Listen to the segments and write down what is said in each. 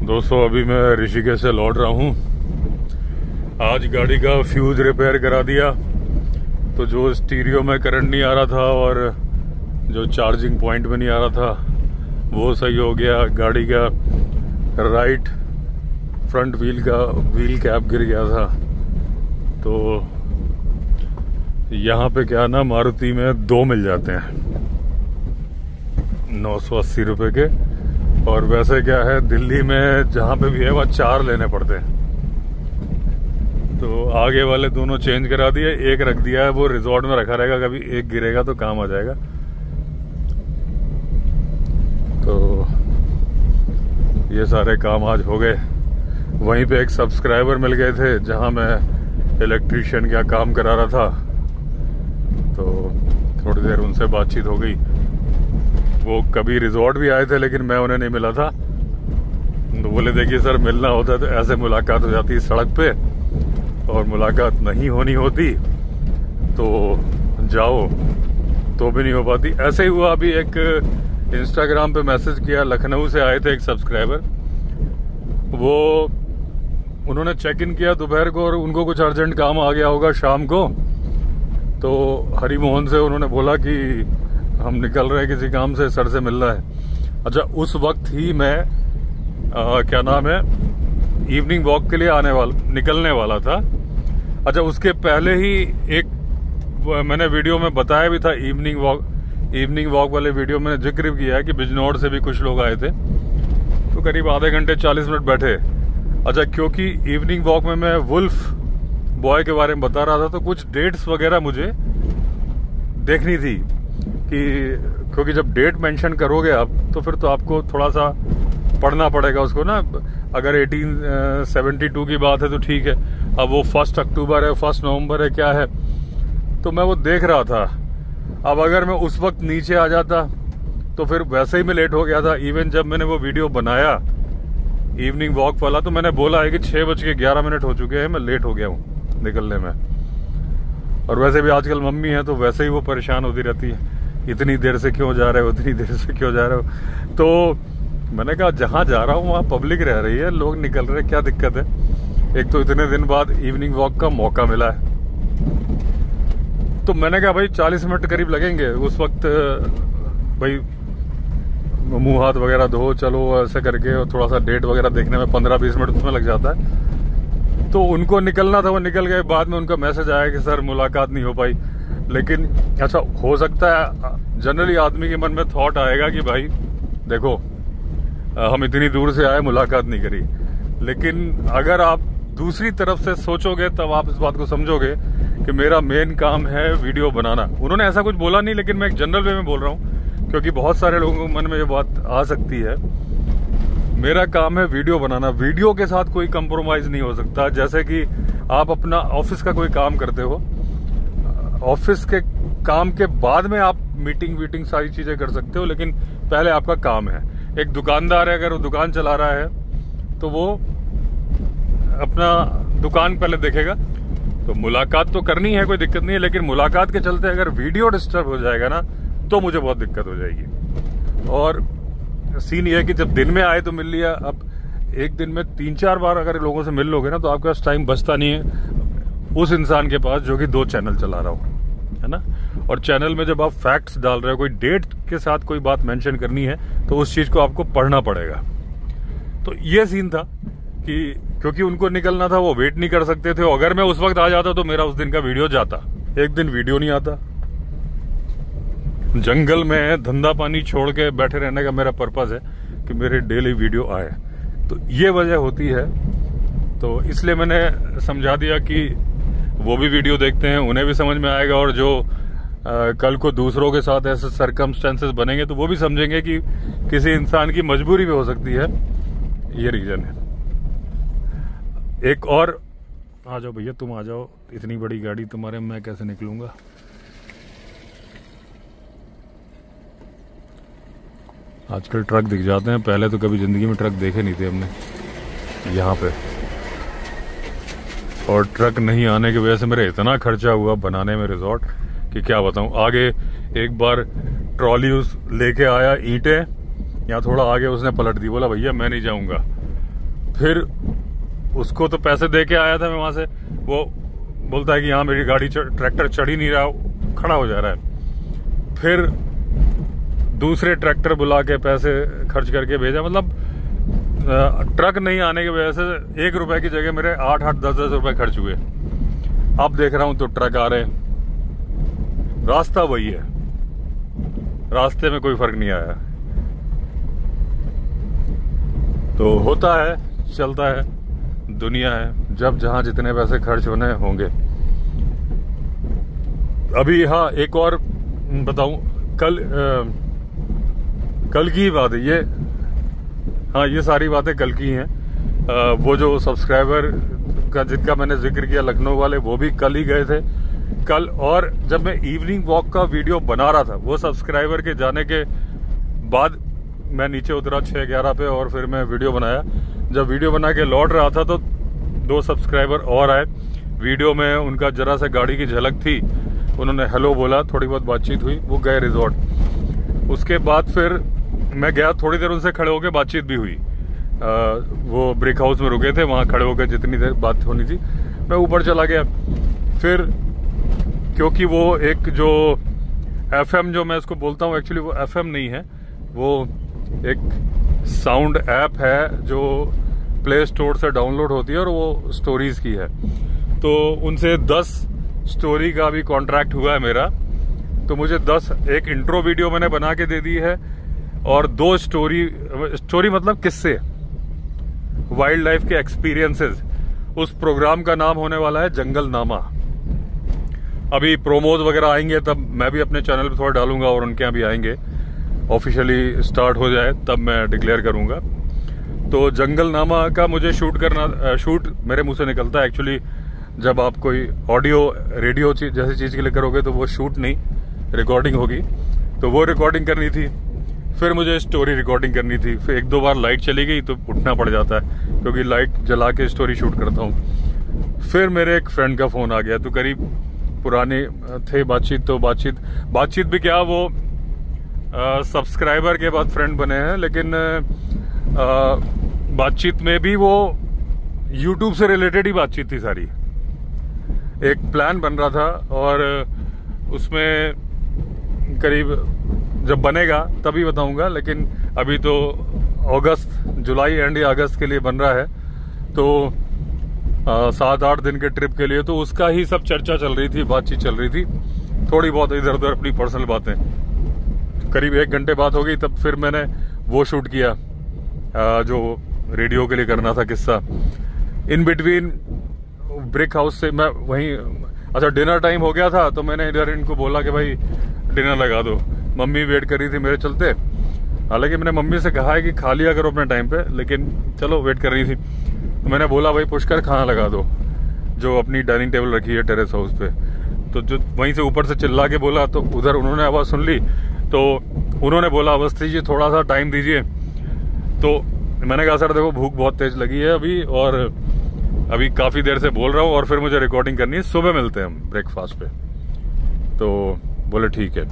दोस्तों अभी मैं ऋषिकेश से लौट रहा हूँ। आज गाड़ी का फ्यूज रिपेयर करा दिया, तो जो स्टीरियो में करंट नहीं आ रहा था और जो चार्जिंग पॉइंट में नहीं आ रहा था वो सही हो गया। गाड़ी का राइट फ्रंट व्हील कैप गिर गया था। तो यहाँ पे क्या ना, मारुति में 2 मिल जाते हैं 980 रुपए के, और वैसे क्या है दिल्ली में जहाँ पे भी है वहाँ 4 लेने पड़ते हैं। तो आगे वाले दोनों चेंज करा दिए, एक रख दिया है, वो रिजॉर्ट में रखा रहेगा, कभी एक गिरेगा तो काम आ जाएगा। तो ये सारे काम आज हो गए। वहीं पे एक सब्सक्राइबर मिल गए थे जहाँ मैं इलेक्ट्रीशियन का काम करा रहा था, तो थोड़ी देर उनसे बातचीत हो गई। वो कभी रिजॉर्ट भी आए थे लेकिन मैं उन्हें नहीं मिला था। तो बोले देखिए सर, मिलना होता है तो ऐसे मुलाकात हो जाती है सड़क पे, और मुलाकात नहीं होनी होती तो जाओ तो भी नहीं हो पाती। ऐसे ही हुआ। अभी एक इंस्टाग्राम पे मैसेज किया, लखनऊ से आए थे एक सब्सक्राइबर। वो उन्होंने चेक इन किया दोपहर को और उनको कुछ अर्जेंट काम आ गया होगा शाम को। तो हरि मोहन से उन्होंने बोला कि हम निकल रहे हैं किसी काम से, सर से मिलना है। अच्छा, उस वक्त ही मैं क्या नाम है, इवनिंग वॉक के लिए निकलने वाला था। अच्छा, उसके पहले ही एक मैंने वीडियो में बताया भी था, इवनिंग वॉक वाले वीडियो में जिक्र किया है कि बिजनौर से भी कुछ लोग आए थे, तो करीब आधे घंटे 40 मिनट बैठे। अच्छा, क्योंकि इवनिंग वॉक में मैं वुल्फ बॉय के बारे में बता रहा था, तो कुछ डेट्स वगैरह मुझे देखनी थी क्योंकि जब डेट मेंशन करोगे आप तो फिर तो आपको थोड़ा सा पढ़ना पड़ेगा उसको ना। अगर 1872 की बात है तो ठीक है, अब वो 1 अक्टूबर है, 1 नवंबर है, क्या है, तो मैं वो देख रहा था। अब अगर मैं उस वक्त नीचे आ जाता तो फिर वैसे ही मैं लेट हो गया था। इवन जब मैंने वो वीडियो बनाया इवनिंग वॉक वाला, तो मैंने बोला है कि 6:11 हो चुके हैं, मैं लेट हो गया हूँ निकलने में। और वैसे भी आजकल मम्मी है तो वैसे ही वो परेशान होती रहती है, इतनी देर से क्यों जा रहे हो, इतनी देर से क्यों जा रहे हो। तो मैंने कहा जहां जा रहा हूं वहां पब्लिक रह रही है, लोग निकल रहे हैं, क्या दिक्कत है। एक तो इतने दिन बाद इवनिंग वॉक का मौका मिला है। तो मैंने कहा भाई 40 मिनट करीब लगेंगे। उस वक्त भाई मुंह हाथ वगैरह धो, चलो ऐसे करके, और थोड़ा सा डेट वगैरह देखने में 15-20 मिनट उसमें लग जाता है। तो उनको निकलना था, वो निकल गए। बाद में उनका मैसेज आया कि सर मुलाकात नहीं हो पाई। लेकिन अच्छा, हो सकता है जनरली आदमी के मन में थॉट आएगा कि भाई देखो हम इतनी दूर से आए, मुलाकात नहीं करी। लेकिन अगर आप दूसरी तरफ से सोचोगे तब आप इस बात को समझोगे कि मेरा मेन काम है वीडियो बनाना। उन्होंने ऐसा कुछ बोला नहीं, लेकिन मैं एक जनरल वे में बोल रहा हूँ क्योंकि बहुत सारे लोगों के मन में ये बात आ सकती है। मेरा काम है वीडियो बनाना, वीडियो के साथ कोई कंप्रोमाइज नहीं हो सकता। जैसे कि आप अपना ऑफिस का कोई काम करते हो, ऑफिस के काम के बाद में आप मीटिंग सारी चीजें कर सकते हो, लेकिन पहले आपका काम है। एक दुकानदार है, अगर वो दुकान चला रहा है तो वो अपना दुकान पहले देखेगा। तो मुलाकात तो करनी है, कोई दिक्कत नहीं है, लेकिन मुलाकात के चलते अगर वीडियो डिस्टर्ब हो जाएगा ना तो मुझे बहुत दिक्कत हो जाएगी। और सीन ये है कि जब दिन में आए तो मिल लिया, अब एक दिन में 3-4 बार अगर लोगों से मिल लोगे ना तो आपके पास टाइम बचता नहीं है उस इंसान के पास जो कि 2 चैनल चला रहा हो, है ना। और चैनल में जब आप फैक्ट्स डाल रहे हो, कोई डेट के साथ कोई बात मेंशन करनी है, तो उस चीज को आपको पढ़ना पड़ेगा। तो ये सीन था कि क्योंकि उनको निकलना था, वो वेट नहीं कर सकते थे। अगर मैं उस वक्त आ जाता तो मेरा उस दिन का वीडियो जाता। एक दिन वीडियो नहीं आता। जंगल में धंधा पानी छोड़ के बैठे रहने का मेरा पर्पज है कि मेरे डेली वीडियो आए। तो ये वजह होती है। तो इसलिए मैंने समझा दिया कि वो भी वीडियो देखते हैं, उन्हें भी समझ में आएगा, और जो कल को दूसरों के साथ ऐसे सरकमस्टेंसेस बनेंगे तो वो भी समझेंगे कि किसी इंसान की मजबूरी भी हो सकती है। ये रीजन है। एक और, आ जाओ भैया, तुम आ जाओ, इतनी बड़ी गाड़ी तुम्हारे, मैं कैसे निकलूंगा। आजकल ट्रक दिख जाते हैं, पहले तो कभी जिंदगी में ट्रक देखे नहीं थे हमने यहाँ पे। और ट्रक नहीं आने की वजह से मेरा इतना खर्चा हुआ बनाने में रिजॉर्ट कि क्या बताऊं। आगे एक बार ट्रॉली लेके आया ईंटें, यहाँ थोड़ा आगे उसने पलट दी, बोला भैया मैं नहीं जाऊंगा। फिर उसको तो पैसे दे के आया था मैं वहां से, वो बोलता है कि यहाँ मेरी गाड़ी ट्रैक्टर चढ़ ही नहीं रहा, खड़ा हो जा रहा है। फिर दूसरे ट्रैक्टर बुला के पैसे खर्च करके भेजा, मतलब ट्रक नहीं आने की वजह से 1 रुपए की जगह मेरे 8-8, 10-10 रुपए खर्च हुए। अब देख रहा हूं तो ट्रक आ रहे हैं, रास्ता वही है, रास्ते में कोई फर्क नहीं आया। तो होता है, चलता है, दुनिया है, जब जहां जितने पैसे खर्च होने होंगे। अभी हाँ, एक और बताऊं, कल की बात है ये, हाँ ये सारी बातें कल की हैं। वो जो सब्सक्राइबर का जिनका मैंने जिक्र किया लखनऊ वाले, वो भी कल ही गए थे कल। और जब मैं इवनिंग वॉक का वीडियो बना रहा था, वो सब्सक्राइबर के जाने के बाद मैं नीचे उतरा 6-11 पे, और फिर मैं वीडियो बनाया। जब वीडियो बना के लौट रहा था तो 2 सब्सक्राइबर और आए। वीडियो में उनका जरा सा गाड़ी की झलक थी, उन्होंने हेलो बोला, थोड़ी बहुत बातचीत हुई, वो गए रिजॉर्ट। उसके बाद फिर मैं गया, थोड़ी देर उनसे खड़े होकर बातचीत भी हुई। वो ब्रिक हाउस में रुके थे, वहां खड़े होकर जितनी देर बात होनी थी मैं ऊपर चला गया। फिर क्योंकि वो एक जो FM जो मैं इसको बोलता हूँ, एक्चुअली वो FM नहीं है, वो एक साउंड ऐप है जो प्ले स्टोर से डाउनलोड होती है और वो स्टोरीज की है। तो उनसे 10 स्टोरी का भी कॉन्ट्रैक्ट हुआ है मेरा। तो मुझे 10 एक इंट्रो वीडियो मैंने बना के दे दी है, और 2 स्टोरी मतलब किस्से, वाइल्ड लाइफ के एक्सपीरियंसेस। उस प्रोग्राम का नाम होने वाला है जंगल नामा। अभी प्रोमोज वगैरह आएंगे तब मैं भी अपने चैनल पे थोड़ा डालूंगा, और उनके यहाँ भी आएंगे, ऑफिशियली स्टार्ट हो जाए तब मैं डिक्लेयर करूंगा। तो जंगल नामा का मुझे शूट मेरे मुंह से निकलता है। एक्चुअली जब आप कोई ऑडियो रेडियो जैसी चीज के लिए करोगे तो वो शूट नहीं, रिकॉर्डिंग होगी। तो वो रिकॉर्डिंग करनी थी, फिर मुझे स्टोरी रिकॉर्डिंग करनी थी। फिर 1-2 बार लाइट चली गई तो उठना पड़ जाता है, क्योंकि लाइट जला के स्टोरी शूट करता हूँ। फिर मेरे एक फ्रेंड का फोन आ गया, तो करीब पुराने थे बातचीत, तो बातचीत भी क्या, वो सब्सक्राइबर के बाद फ्रेंड बने हैं, लेकिन बातचीत में भी वो यूट्यूब से रिलेटेड ही बातचीत थी सारी। एक प्लान बन रहा था, और उसमें करीब जब बनेगा तभी बताऊंगा, लेकिन अभी तो जुलाई एंड या अगस्त के लिए बन रहा है। तो 7-8 दिन के ट्रिप के लिए, तो उसका ही सब चर्चा चल रही थी, बातचीत चल रही थी, थोड़ी बहुत इधर उधर अपनी पर्सनल बातें। करीब 1 घंटे बात हो गई, तब फिर मैंने वो शूट किया जो रेडियो के लिए करना था, किस्सा। इन बिटवीन ब्रिक हाउस से मैं वहीं, अच्छा डिनर टाइम हो गया था, तो मैंने इधर इनको बोला कि भाई डिनर लगा दो। मम्मी वेट कर रही थी मेरे चलते, हालांकि मैंने मम्मी से कहा है कि खा लिया करो अपने टाइम पे, लेकिन चलो वेट कर रही थी। तो मैंने बोला भाई पुष्कर खाना लगा दो, जो अपनी डाइनिंग टेबल रखी है टेरेस हाउस पे। तो जो वहीं से ऊपर से चिल्ला के बोला, तो उधर उन्होंने आवाज सुन ली, तो उन्होंने बोला अवस्थी जी थोड़ा सा टाइम दीजिए। तो मैंने कहा सर देखो भूख बहुत तेज लगी है अभी, और अभी काफी देर से बोल रहा हूँ, और फिर मुझे रिकॉर्डिंग करनी है, सुबह मिलते हैं हम ब्रेकफास्ट पे। तो बोले ठीक है।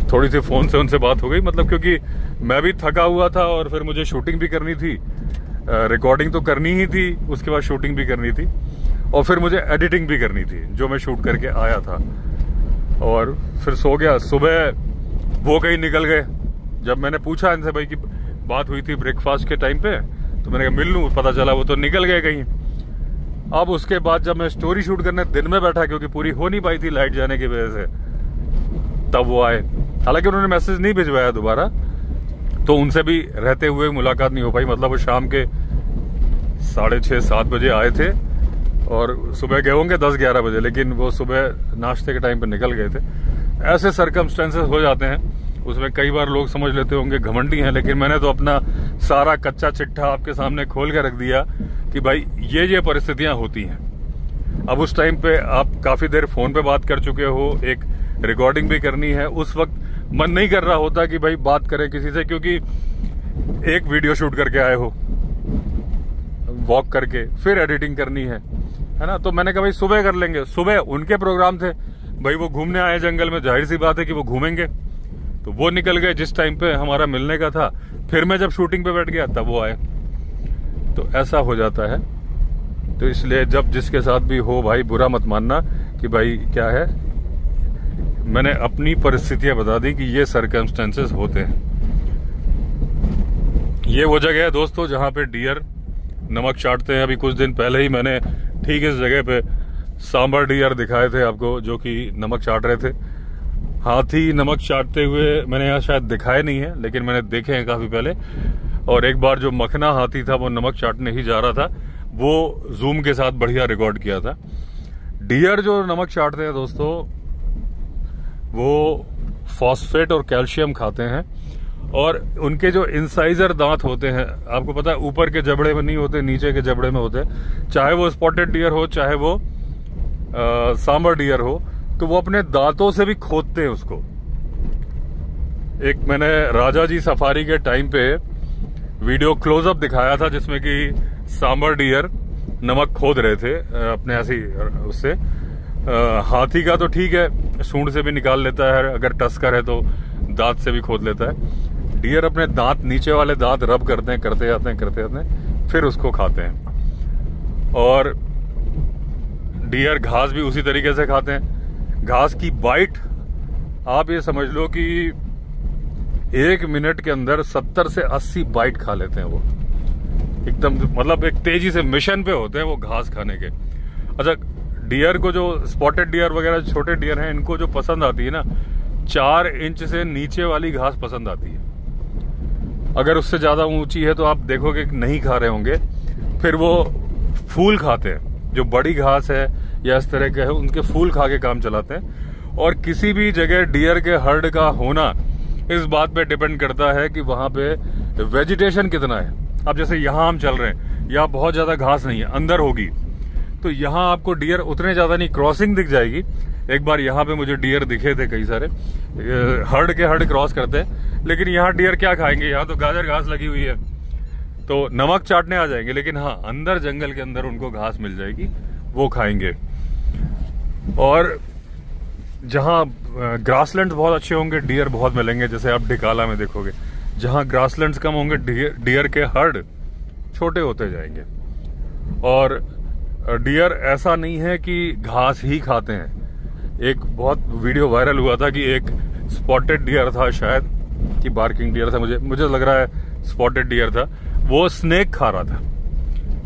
थोड़ी सी फोन से उनसे बात हो गई, मतलब क्योंकि मैं भी थका हुआ था, और फिर मुझे शूटिंग भी करनी थी, रिकॉर्डिंग तो करनी ही थी, उसके बाद शूटिंग भी करनी थी, और फिर मुझे एडिटिंग भी करनी थी जो मैं शूट करके आया था। और फिर सो गया। सुबह वो कहीं निकल गए। जब मैंने पूछा इनसे भाई की बात हुई थी ब्रेकफास्ट के टाइम पे, तो मैंने कहा मिल लूं, पता चला वो तो निकल गए कहीं। अब उसके बाद जब मैं स्टोरी शूट करने दिन में बैठा, क्योंकि पूरी हो नहीं पाई थी लाइट जाने की वजह से, तब वो आए। हालांकि उन्होंने मैसेज नहीं भिजवाया दोबारा, तो उनसे भी रहते हुए मुलाकात नहीं हो पाई। मतलब वो शाम के 6:30-7 बजे आए थे, और सुबह गए होंगे 10-11 बजे, लेकिन वो सुबह नाश्ते के टाइम पे निकल गए थे। ऐसे सर्कमस्टेंसेस हो जाते हैं। उसमें कई बार लोग समझ लेते होंगे घमंडी हैं, लेकिन मैंने तो अपना सारा कच्चा चिट्ठा आपके सामने खोल के रख दिया कि भाई ये परिस्थितियां होती हैं। अब उस टाइम पे आप काफी देर फोन पे बात कर चुके हो, एक रिकॉर्डिंग भी करनी है, उस वक्त मन नहीं कर रहा होता कि भाई बात करें किसी से, क्योंकि एक वीडियो शूट करके आए हो, वॉक करके, फिर एडिटिंग करनी है ना। तो मैंने कहा भाई सुबह कर लेंगे। सुबह उनके प्रोग्राम थे, भाई वो घूमने आए जंगल में, जाहिर सी बात है कि वो घूमेंगे। तो वो निकल गए जिस टाइम पे हमारा मिलने का था। फिर मैं जब शूटिंग पे बैठ गया तब वो आए। तो ऐसा हो जाता है। तो इसलिए जब जिसके साथ भी हो भाई, बुरा मत मानना कि भाई क्या है, मैंने अपनी परिस्थितियां बता दी कि ये सर्कमस्टेंसेस होते हैं। ये वो जगह है दोस्तों जहां पे डियर नमक चाटते हैं। अभी कुछ दिन पहले ही मैंने ठीक इस जगह पे सांबर डियर दिखाए थे आपको, जो कि नमक चाट रहे थे। हाथी नमक चाटते हुए मैंने यहाँ शायद दिखाए नहीं है, लेकिन मैंने देखे हैं काफी पहले। और एक बार जो मखना हाथी था वो नमक चाटने ही जा रहा था, वो जूम के साथ बढ़िया रिकॉर्ड किया था। डियर जो नमक चाटते हैं दोस्तों, वो फॉस्फेट और कैल्शियम खाते हैं, और उनके जो इंसाइजर दांत होते हैं, आपको पता है ऊपर के जबड़े में नहीं होते, नीचे के जबड़े में होते हैं। चाहे वो स्पॉटेड डियर हो, चाहे वो सांबर डियर हो, तो वो अपने दांतों से भी खोदते हैं उसको। एक मैंने राजा जी सफारी के टाइम पे वीडियो क्लोजअप दिखाया था, जिसमें कि सांबर डियर नमक खोद रहे थे अपने ऐसी उससे। हाथी का तो ठीक है, सूंड से भी निकाल लेता है, अगर टस्कर है तो दांत से भी खोद लेता है। डियर अपने दांत, नीचे वाले दांत रब करते हैं, करते जाते हैं, फिर उसको खाते हैं। और डियर घास भी उसी तरीके से खाते हैं। घास की बाइट आप ये समझ लो कि 1 मिनट के अंदर 70 से 80 बाइट खा लेते हैं वो, एकदम मतलब एक तेजी से मिशन पे होते हैं वो घास खाने के। अच्छा, डियर को जो स्पॉटेड डियर वगैरह छोटे डियर हैं, इनको जो पसंद आती है ना, 4 इंच से नीचे वाली घास पसंद आती है। अगर उससे ज्यादा ऊंची है तो आप देखोगे नहीं खा रहे होंगे। फिर वो फूल खाते हैं, जो बड़ी घास है या इस तरह के है, उनके फूल खा के काम चलाते हैं। और किसी भी जगह डियर के हर्ड का होना इस बात पे डिपेंड करता है कि वहां पे वेजिटेशन कितना है। अब जैसे यहाँ हम चल रहे हैं, यहाँ बहुत ज्यादा घास नहीं है, अंदर होगी, तो यहाँ आपको डियर उतने ज्यादा नहीं, क्रॉसिंग दिख जाएगी। एक बार यहाँ पे मुझे डियर दिखे थे कई सारे, हर्ड के हर्ड क्रॉस करते हैं। लेकिन यहाँ डियर क्या खाएंगे, यहाँ तो गाजर घास लगी हुई है, तो नमक चाटने आ जाएंगे। लेकिन हाँ, अंदर जंगल के अंदर उनको घास मिल जाएगी, वो खाएंगे। और जहाँ ग्रासलैंड्स बहुत अच्छे होंगे, डियर बहुत मिलेंगे। जैसे आप ढिकाला में देखोगे, जहाँ ग्रासलैंड्स कम होंगे, डियर के हर्ड छोटे होते जाएंगे। और डियर ऐसा नहीं है कि घास ही खाते हैं। एक बहुत वीडियो वायरल हुआ था कि एक स्पॉटेड डियर था, शायद कि बार्किंग डियर था, मुझे लग रहा है स्पॉटेड डियर था, वो स्नेक खा रहा था।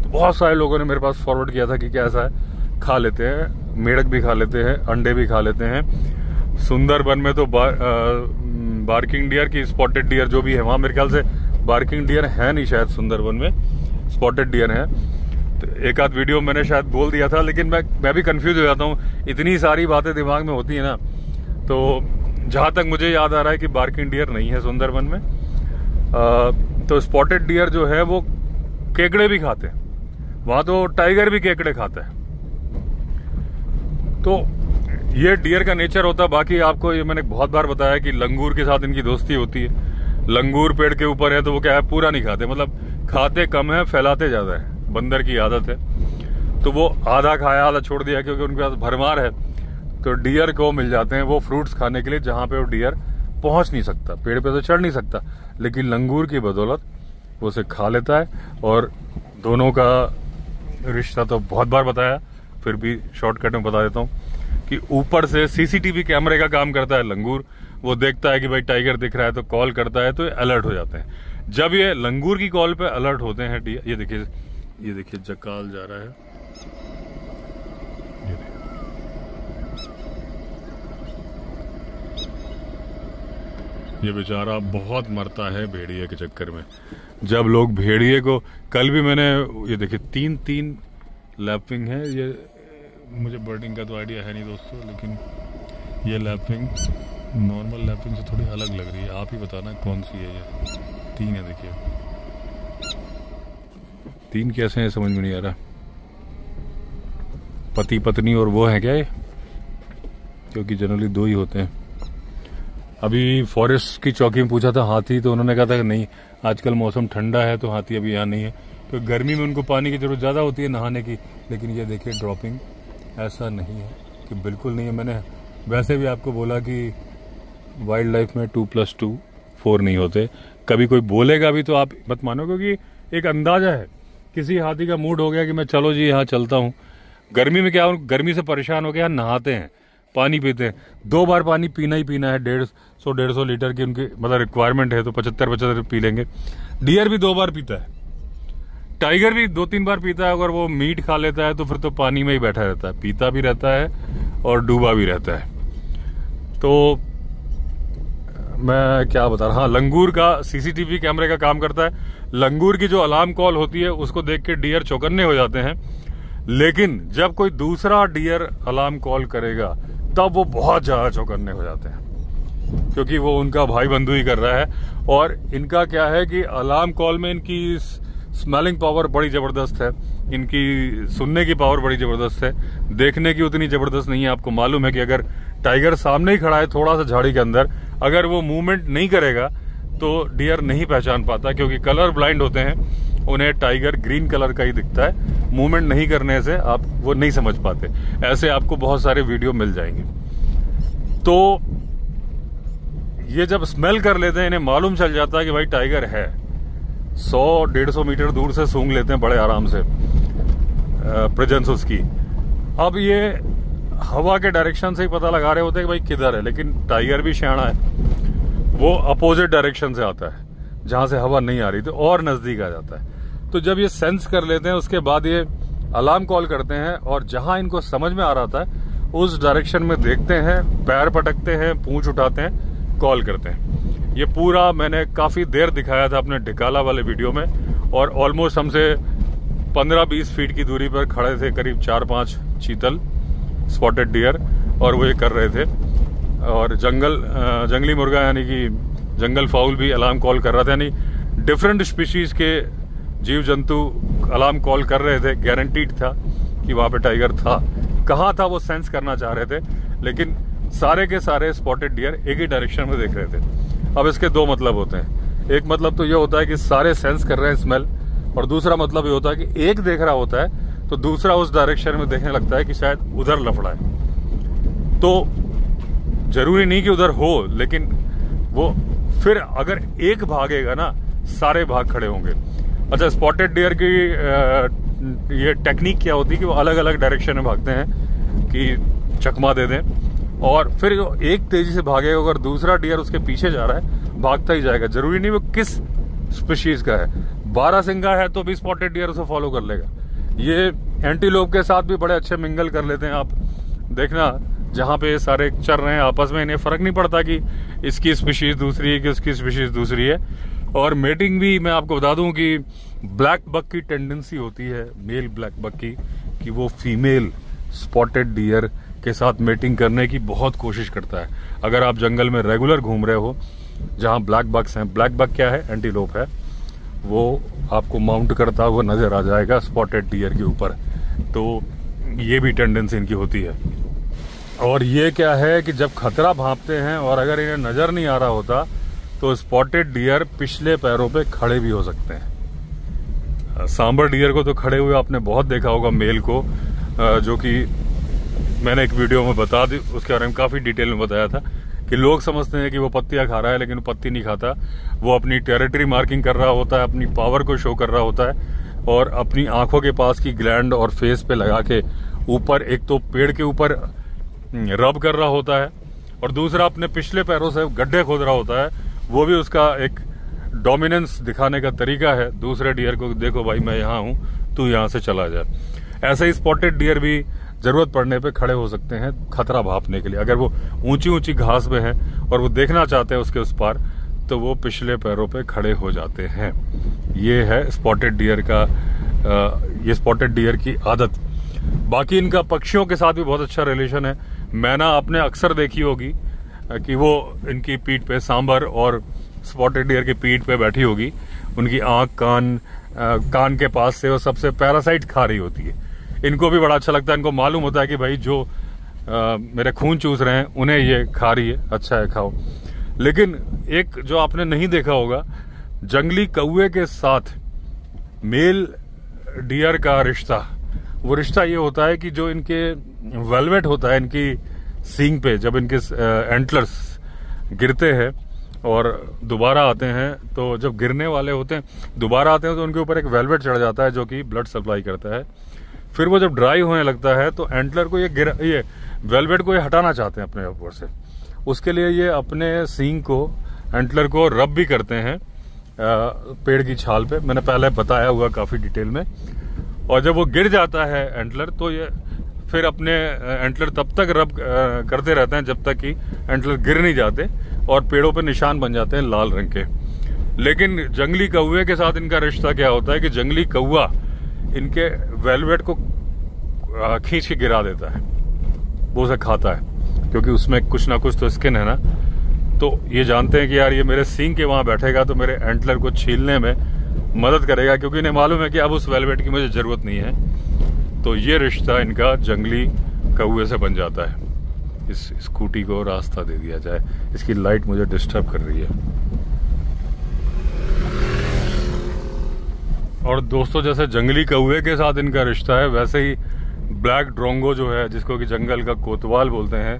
तो बहुत सारे लोगों ने मेरे पास फॉरवर्ड किया था कि क्या ऐसा है, खा लेते हैं, मेढक भी खा लेते हैं, अंडे भी खा लेते हैं। सुंदरबन में तो बार्किंग डियर की स्पॉटेड डियर जो भी है, वहां मेरे ख्याल से बार्किंग डियर है नहीं, शायद सुंदरबन में स्पॉटेड डियर है। तो एक आध वीडियो मैंने शायद बोल दिया था, लेकिन मैं भी कंफ्यूज हो जाता हूँ, इतनी सारी बातें दिमाग में होती है ना। तो जहां तक मुझे याद आ रहा है कि बार्किंग डियर नहीं है सुंदरबन में। तो स्पॉटेड डियर जो है वो केकड़े भी खाते हैं, वहां तो टाइगर भी केकड़े खाता है। तो ये डियर का नेचर होता है। बाकी आपको ये मैंने बहुत बार बताया कि लंगूर के साथ इनकी दोस्ती होती है। लंगूर पेड़ के ऊपर है तो वो क्या है, पूरा नहीं खाते, मतलब खाते कम है, फैलाते ज्यादा है। बंदर की आदत है, तो वो आधा खाया आधा छोड़ दिया, क्योंकि उनके पास भरमार है। तो डियर को मिल जाते हैं वो फ्रूट्स खाने के लिए, जहां पे वो डियर पहुंच नहीं सकता, पेड़ पे तो चढ़ नहीं सकता, लेकिन लंगूर की बदौलत वो उसे खा लेता है। और दोनों का रिश्ता तो बहुत बार बताया, फिर भी शॉर्टकट में बता देता हूँ कि ऊपर से सीसीटीवी कैमरे का काम करता है लंगूर। वो देखता है कि भाई टाइगर दिख रहा है तो कॉल करता है, तो अलर्ट हो जाते हैं। जब ये लंगूर की कॉल पे अलर्ट होते हैं, ये देखिए जकाल जा रहा है, ये बेचारा बहुत मरता है भेड़िए के चक्कर में। जब लोग भेड़िए को, कल भी मैंने ये देखिए 3 लैपिंग है। ये मुझे बर्डिंग का तो आइडिया है नहीं दोस्तों, लेकिन ये लैपिंग नॉर्मल लैपिंग से थोड़ी अलग लग रही है। आप ही बताना कौन सी है। ये 3 है, देखिए 3 कैसे हैं समझ में नहीं आ रहा। पति पत्नी और वो है क्या ये, क्योंकि जनरली 2 ही होते हैं। अभी फॉरेस्ट की चौकी में पूछा था हाथी, तो उन्होंने कहा था कि नहीं, आजकल मौसम ठंडा है तो हाथी अभी यहाँ नहीं है, तो गर्मी में उनको पानी की जरूरत ज़्यादा होती है नहाने की। लेकिन ये देखिए ड्रॉपिंग ऐसा नहीं है कि बिल्कुल नहीं है। मैंने वैसे भी आपको बोला कि वाइल्ड लाइफ में 2+2 4 नहीं होते। कभी कोई बोलेगा भी तो आप मत मानो, क्योंकि एक अंदाजा है किसी हाथी का मूड हो गया कि मैं चलो जी यहाँ चलता हूँ। गर्मी में क्या, गर्मी से परेशान हो गया, नहाते हैं, पानी पीते हैं, 2 बार पानी पीना ही पीना है, 150 लीटर की उनकी मतलब रिक्वायरमेंट है, तो 75 पी लेंगे। डियर भी 2 बार पीता है, टाइगर भी 2-3 बार पीता है। अगर वो मीट खा लेता है तो फिर तो पानी में ही बैठा रहता है, पीता भी रहता है और डूबा भी रहता है। तो मैं क्या बता रहा, हाँ, लंगूर का सीसीटीवी कैमरे का काम करता है। लंगूर की जो अलार्म कॉल होती है उसको देख के डियर चौकन्ने हो जाते हैं, लेकिन जब कोई दूसरा डियर अलार्म कॉल करेगा तब वो बहुत ज्यादा चौकन्ने हो जाते हैं, क्योंकि वो उनका भाई बंधु ही कर रहा है। और इनका क्या है कि अलार्म कॉल में इनकी स्मेलिंग पावर बड़ी जबरदस्त है, इनकी सुनने की पावर बड़ी जबरदस्त है, देखने की उतनी जबरदस्त नहीं है। आपको मालूम है कि अगर टाइगर सामने ही खड़ा है थोड़ा सा झाड़ी के अंदर, अगर वो मूवमेंट नहीं करेगा तो डियर नहीं पहचान पाता, क्योंकि कलर ब्लाइंड होते हैं, उन्हें टाइगर ग्रीन कलर का ही दिखता है। मूवमेंट नहीं करने से आप वो नहीं समझ पाते। ऐसे आपको बहुत सारे वीडियो मिल जाएंगे। तो ये जब स्मेल कर लेते हैं, इन्हें मालूम चल जाता है कि भाई टाइगर है। 100-150 मीटर दूर से सूंघ लेते हैं बड़े आराम से प्रेजेंस उसकी। अब ये हवा के डायरेक्शन से ही पता लगा रहे होते हैं कि भाई किधर है, लेकिन टाइगर भी शाना है, वो अपोजिट डायरेक्शन से आता है, जहां से हवा नहीं आ रही, तो और नजदीक आ जाता है। तो जब ये सेंस कर लेते हैं उसके बाद ये अलार्म कॉल करते हैं, और जहां इनको समझ में आ रहा था उस डायरेक्शन में देखते हैं, पैर पटकते हैं, पूंछ उठाते हैं, कॉल करते हैं। ये पूरा मैंने काफी देर दिखाया था अपने ढिकाला वाले वीडियो में, और ऑलमोस्ट हमसे 15-20 फीट की दूरी पर खड़े थे करीब 4-5 चीतल स्पॉटेड डियर, और वो ये कर रहे थे। और जंगली मुर्गा यानी कि जंगल फाउल भी अलार्म कॉल कर रहा था, यानी डिफरेंट स्पीशीज के जीव जंतु अलार्म कॉल कर रहे थे। गारंटीड था कि वहां पे टाइगर था, कहाँ था वो सेंस करना चाह रहे थे, लेकिन सारे के सारे स्पॉटेड डियर एक ही डायरेक्शन में देख रहे थे। अब इसके 2 मतलब होते हैं। एक मतलब तो ये होता है कि सारे सेंस कर रहे हैं स्मेल, और दूसरा मतलब ये होता है कि एक देख रहा होता है तो दूसरा उस डायरेक्शन में देखने लगता है कि शायद उधर लफड़ा है। तो जरूरी नहीं कि उधर हो, लेकिन वो फिर अगर एक भागेगा ना, सारे भाग खड़े होंगे। अच्छा, स्पॉटेड डियर की ये टेक्निक क्या होती है कि वो अलग अलग डायरेक्शन में भागते हैं कि चकमा दे दें, और फिर एक तेजी से भागेगा, अगर दूसरा डियर उसके पीछे जा रहा है भागता ही जाएगा। जरूरी नहीं वो किस स्पीशीज का है, 12 सिंगा है तो भी स्पॉटेड डियर उसे फॉलो कर लेगा। ये एंटीलोप के साथ भी बड़े अच्छे मिंगल कर लेते हैं। आप देखना, जहां पे सारे चल रहे हैं आपस में, इन्हें फर्क नहीं पड़ता कि इसकी स्पीशीज दूसरी है कि उसकी स्पीशीज दूसरी है। और मेटिंग भी मैं आपको बता दूं कि ब्लैक बक की टेंडेंसी होती है, मेल ब्लैक बक की, कि वो फीमेल स्पॉटेड डियर के साथ मेटिंग करने की बहुत कोशिश करता है। अगर आप जंगल में रेगुलर घूम रहे हो जहां ब्लैक बक्स हैं, ब्लैक बक क्या है, एंटीलोप है, वो आपको माउंट करता हुआ नजर आ जाएगा स्पॉटेड डियर के ऊपर। तो ये भी टेंडेंसी इनकी होती है। और ये क्या है कि जब खतरा भांपते हैं और अगर इन्हें नजर नहीं आ रहा होता तो स्पॉटेड डियर पिछले पैरों पे खड़े भी हो सकते हैं। सांबर डियर को तो खड़े हुए आपने बहुत देखा होगा, मेल को, जो कि मैंने एक वीडियो में बता दी, उसके बारे में काफी डिटेल में बताया था कि लोग समझते हैं कि वो पत्तियां खा रहा है, लेकिन वो पत्ती नहीं खाता। वो अपनी टेरिटरी मार्किंग कर रहा होता है, अपनी पावर को शो कर रहा होता है, और अपनी आंखों के पास की ग्लैंड और फेस पे लगा के ऊपर एक तो पेड़ के ऊपर रब कर रहा होता है, और दूसरा अपने पिछले पैरों से गड्ढे खोद रहा होता है। वो भी उसका एक डोमिनेंस दिखाने का तरीका है दूसरे डियर को, देखो भाई मैं यहाँ हूं, तू यहाँ से चला जा। ऐसे ही स्पॉटेड डियर भी जरूरत पड़ने पे खड़े हो सकते हैं खतरा भांपने के लिए। अगर वो ऊंची ऊंची घास में है और वो देखना चाहते हैं उसके उस पार, तो वो पिछले पैरों पे खड़े हो जाते हैं। ये है स्पॉटेड डियर का, ये स्पॉटेड डियर की आदत। बाकी इनका पक्षियों के साथ भी बहुत अच्छा रिलेशन है। मैना आपने अक्सर देखी होगी कि वो इनकी पीठ पे, सांबर और स्पॉटेड डियर की पीठ पे बैठी होगी, उनकी आंख कान के पास से वो सबसे पैरासाइट खा रही होती है। इनको भी बड़ा अच्छा लगता है, इनको मालूम होता है कि भाई जो मेरे खून चूस रहे हैं उन्हें ये खा रही है, अच्छा है खाओ। लेकिन एक जो आपने नहीं देखा होगा, जंगली कौवे के साथ मेल डियर का रिश्ता, वो रिश्ता ये होता है कि जो इनके वेलवेट होता है इनकी सींग पे, जब इनके एंटलर्स गिरते हैं और दोबारा आते हैं, तो जब गिरने वाले होते हैं दोबारा आते हैं तो उनके ऊपर एक वेलवेट चढ़ जाता है जो कि ब्लड सप्लाई करता है। फिर वो जब ड्राई होने लगता है तो एंटलर को ये वेलवेट को ये हटाना चाहते हैं अपने ऊपर से। उसके लिए ये अपने सींग को, एंटलर को रब भी करते हैं पेड़ की छाल पे। मैंने पहले बताया हुआ काफ़ी डिटेल में। और जब वो गिर जाता है एंटलर तो ये फिर अपने एंटलर तब तक रब करते रहते हैं जब तक कि एंटलर गिर नहीं जाते और पेड़ों पे निशान बन जाते हैं लाल रंग के। लेकिन जंगली कौवे के साथ इनका रिश्ता क्या होता है कि जंगली कौवा इनके वेलवेट को खींच के गिरा देता है, वो उसे खाता है क्योंकि उसमें कुछ ना कुछ तो स्किन है ना। तो ये जानते हैं कि यार ये मेरे सींग के वहां बैठेगा तो मेरे एंटलर को छीलने में मदद करेगा, क्योंकि इन्हें मालूम है कि अब उस वेलवेट की मुझे जरूरत नहीं है। तो ये रिश्ता इनका जंगली कौवे से बन जाता है। इस स्कूटी को रास्ता दे दिया जाए, इसकी लाइट मुझे डिस्टर्ब कर रही है। और दोस्तों जैसे जंगली कौवे के साथ इनका रिश्ता है, वैसे ही ब्लैक ड्रोंगो जो है, जिसको कि जंगल का कोतवाल बोलते हैं,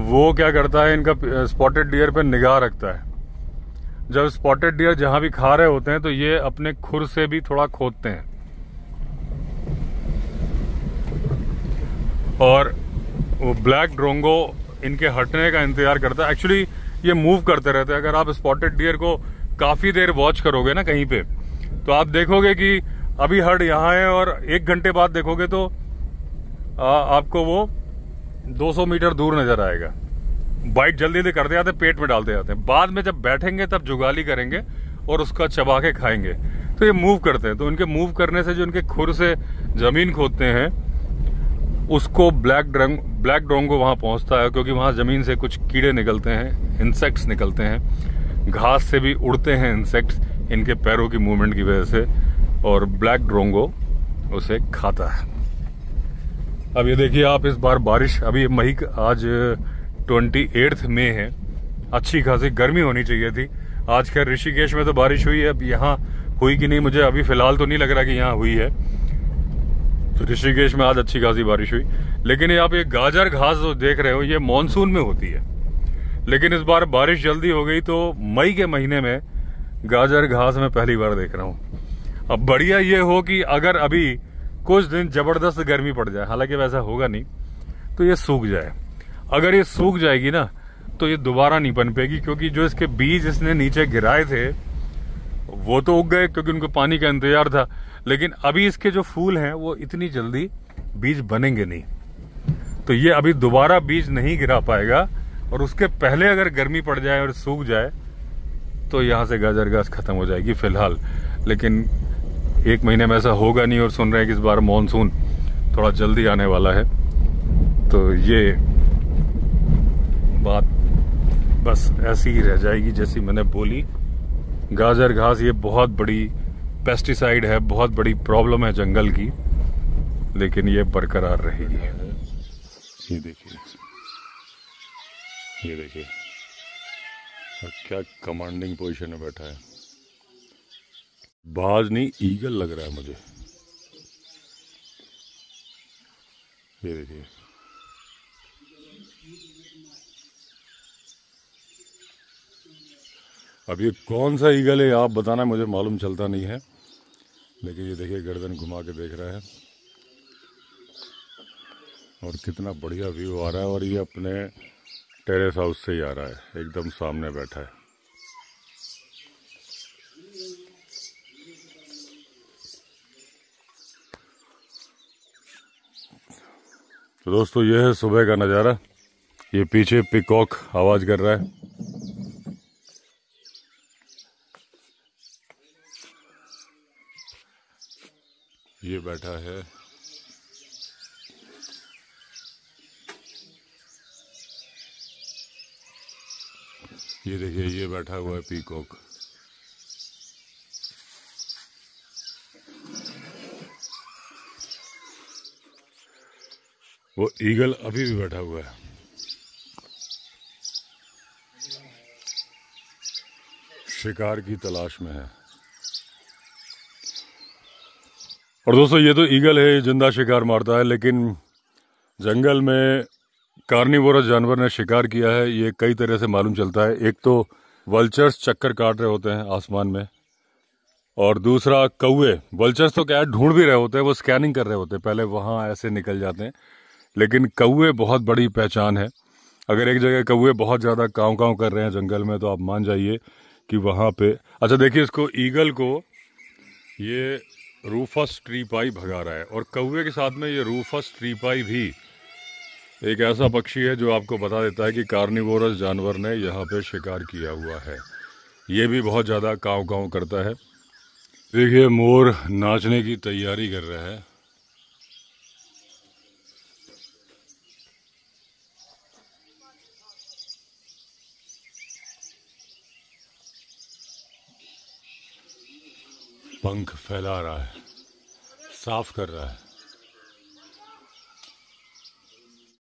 वो क्या करता है, इनका स्पॉटेड डियर पे निगाह रखता है। जब स्पॉटेड डियर जहां भी खा रहे होते हैं तो ये अपने खुर से भी थोड़ा खोदते हैं और वो ब्लैक ड्रोंगो इनके हटने का इंतजार करता है। एक्चुअली ये मूव करते रहते हैं। अगर आप स्पॉटेड डियर को काफी देर वॉच करोगे ना कहीं पे, तो आप देखोगे कि अभी हट यहाँ है और 1 घंटे बाद देखोगे तो आपको वो 200 मीटर दूर नजर आएगा। बाइट जल्दी जल्दी करते जाते, पेट में डालते जाते हैं। बाद में जब बैठेंगे तब जुगाली करेंगे और उसका चबा के खाएंगे। तो ये मूव करते हैं, तो इनके मूव करने से जो इनके खुर से जमीन खोदते हैं उसको ब्लैक ड्रोंगो वहां पहुंचता है, क्योंकि वहां जमीन से कुछ कीड़े निकलते हैं, इंसेक्ट्स निकलते हैं, घास से भी उड़ते हैं इंसेक्ट्स इनके पैरों की मूवमेंट की वजह से, और ब्लैक ड्रोंगो उसे खाता है। अब ये देखिए आप, इस बार बारिश, अभी मई, आज 28 मई है, अच्छी खासी गर्मी होनी चाहिए थी। आज खैर ऋषिकेश में तो बारिश हुई है, अब यहाँ हुई कि नहीं मुझे अभी फिलहाल तो नहीं लग रहा कि यहाँ हुई है। तो ऋषिकेश में आज अच्छी खासी बारिश हुई। लेकिन ये आप ये गाजर घास जो देख रहे हो ये मॉनसून में होती है, लेकिन इस बार बारिश जल्दी हो गई तो मई के महीने में गाजर घास में पहली बार देख रहा हूँ। अब बढ़िया ये हो कि अगर अभी कुछ दिन जबरदस्त गर्मी पड़ जाए, हालांकि वैसा होगा नहीं, तो ये सूख जाए। अगर ये सूख जाएगी ना तो ये दोबारा नहीं पनपेगी, क्योंकि जो इसके बीज इसने नीचे गिराए थे वो तो उग गए क्योंकि उनको पानी का इंतजार था, लेकिन अभी इसके जो फूल हैं वो इतनी जल्दी बीज बनेंगे नहीं, तो ये अभी दोबारा बीज नहीं गिरा पाएगा। और उसके पहले अगर गर्मी पड़ जाए और सूख जाए तो यहाँ से गाजर घास खत्म हो जाएगी फिलहाल। लेकिन 1 महीने में ऐसा होगा नहीं, और सुन रहे हैं कि इस बार मॉनसून थोड़ा जल्दी आने वाला है। तो ये बात बस ऐसी ही रह जाएगी जैसी मैंने बोली। गाजर घास ये बहुत बड़ी पेस्टिसाइड है, बहुत बड़ी प्रॉब्लम है जंगल की, लेकिन ये बरकरार रहेगी। ये देखिए, ये देखिए क्या कमांडिंग पोजीशन में बैठा है। बाज नहीं, ईगल लग रहा है मुझे। ये देखिए, अब ये कौन सा ईगल है आप बताना, मुझे मालूम चलता नहीं है। लेकिन ये देखिए गर्दन घुमा के देख रहा है और कितना बढ़िया व्यू आ रहा है। और ये अपने टेरेस हाउस से ही आ रहा है, एकदम सामने बैठा है। तो दोस्तों ये है सुबह का नज़ारा। ये पीछे पिकॉक आवाज कर रहा है। ये बैठा है ये देखिए, ये बैठा हुआ है पीकॉक। वो ईगल अभी भी बैठा हुआ है। शिकार की तलाश में है। और दोस्तों ये तो ईगल है, जिंदा शिकार मारता है, लेकिन जंगल में कार्निवोरस जानवर ने शिकार किया है, ये कई तरह से मालूम चलता है। एक तो वल्चर्स चक्कर काट रहे होते हैं आसमान में, और दूसरा कौवे। वल्चर्स तो क्या है, ढूंढ भी रहे होते हैं, वो स्कैनिंग कर रहे होते हैं, पहले वहाँ ऐसे निकल जाते हैं। लेकिन कौवे बहुत बड़ी पहचान है। अगर एक जगह कौवे बहुत ज़्यादा काँव काँव कर रहे हैं जंगल में, तो आप मान जाइए कि वहाँ पे, अच्छा देखिए इसको, ईगल को ये रूफस ट्रीपाई भगा रहा है, और कौवे के साथ में ये रूफस ट्रीपाई भी एक ऐसा पक्षी है जो आपको बता देता है कि कार्निवोरस जानवर ने यहाँ पे शिकार किया हुआ है। ये भी बहुत ज़्यादा काँव काँव करता है। देखिए मोर नाचने की तैयारी कर रहा है। पंख फैला रहा है, साफ कर रहा है।